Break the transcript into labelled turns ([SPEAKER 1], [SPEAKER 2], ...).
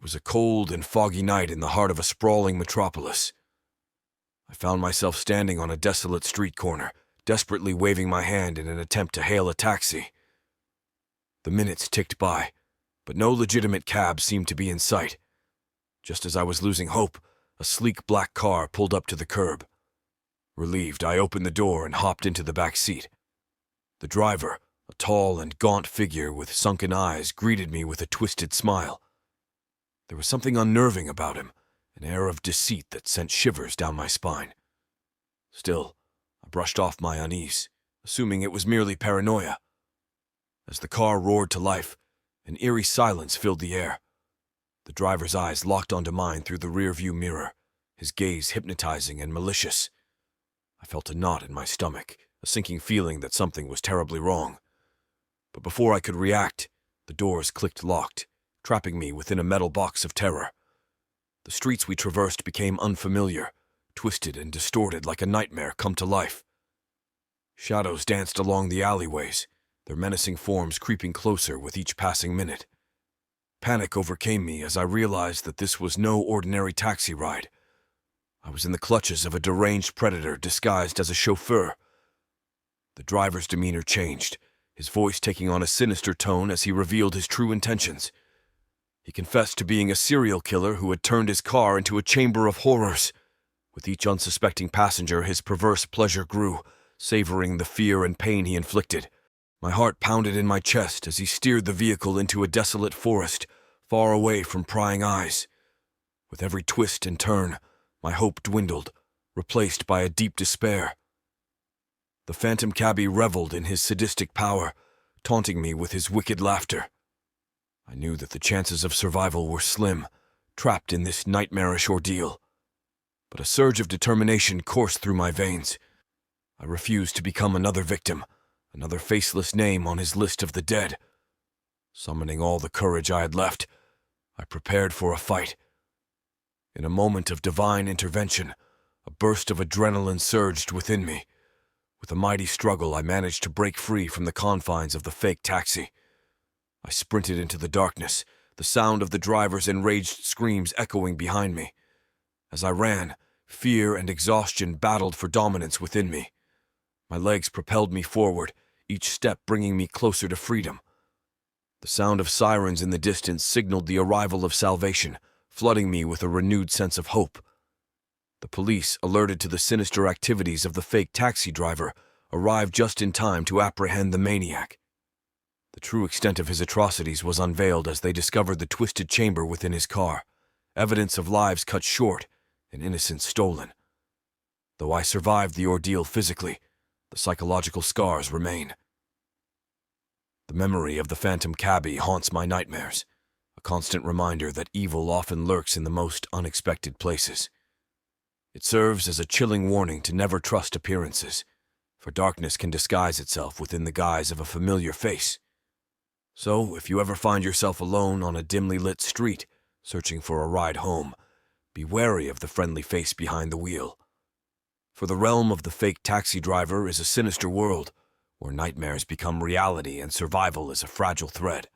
[SPEAKER 1] was a cold and foggy night in the heart of a sprawling metropolis. I found myself standing on a desolate street corner, desperately waving my hand in an attempt to hail a taxi. The minutes ticked by, but no legitimate cab seemed to be in sight. Just as I was losing hope, a sleek black car pulled up to the curb. Relieved, I opened the door and hopped into the back seat. The driver, a tall and gaunt figure with sunken eyes, greeted me with a twisted smile. There was something unnerving about him, an air of deceit that sent shivers down my spine. Still, I brushed off my unease, assuming it was merely paranoia. As the car roared to life, an eerie silence filled the air. The driver's eyes locked onto mine through the rearview mirror, his gaze hypnotizing and malicious. I felt a knot in my stomach, a sinking feeling that something was terribly wrong. But before I could react, the doors clicked locked, trapping me within a metal box of terror. The streets we traversed became unfamiliar, twisted and distorted like a nightmare come to life. Shadows danced along the alleyways, their menacing forms creeping closer with each passing minute. Panic overcame me as I realized that this was no ordinary taxi ride. I was in the clutches of a deranged predator disguised as a chauffeur. The driver's demeanor changed, his voice taking on a sinister tone as he revealed his true intentions. He confessed to being a serial killer who had turned his car into a chamber of horrors. With each unsuspecting passenger, his perverse pleasure grew, savoring the fear and pain he inflicted. My heart pounded in my chest as he steered the vehicle into a desolate forest, far away from prying eyes. With every twist and turn, my hope dwindled, replaced by a deep despair. The phantom cabbie reveled in his sadistic power, taunting me with his wicked laughter. I knew that the chances of survival were slim, trapped in this nightmarish ordeal. But a surge of determination coursed through my veins. I refused to become another victim, another faceless name on his list of the dead. Summoning all the courage I had left, I prepared for a fight. In a moment of divine intervention, a burst of adrenaline surged within me. With a mighty struggle, I managed to break free from the confines of the fake taxi. I sprinted into the darkness, the sound of the driver's enraged screams echoing behind me. As I ran, fear and exhaustion battled for dominance within me. My legs propelled me forward, each step bringing me closer to freedom. The sound of sirens in the distance signaled the arrival of salvation, flooding me with a renewed sense of hope. The police, alerted to the sinister activities of the fake taxi driver, arrived just in time to apprehend the maniac. The true extent of his atrocities was unveiled as they discovered the twisted chamber within his car, evidence of lives cut short and innocence stolen. Though I survived the ordeal physically, the psychological scars remain. The memory of the phantom cabbie haunts my nightmares, a constant reminder that evil often lurks in the most unexpected places. It serves as a chilling warning to never trust appearances, for darkness can disguise itself within the guise of a familiar face. So, if you ever find yourself alone on a dimly lit street, searching for a ride home, be wary of the friendly face behind the wheel. For the realm of the fake taxi driver is a sinister world, where nightmares become reality and survival is a fragile thread.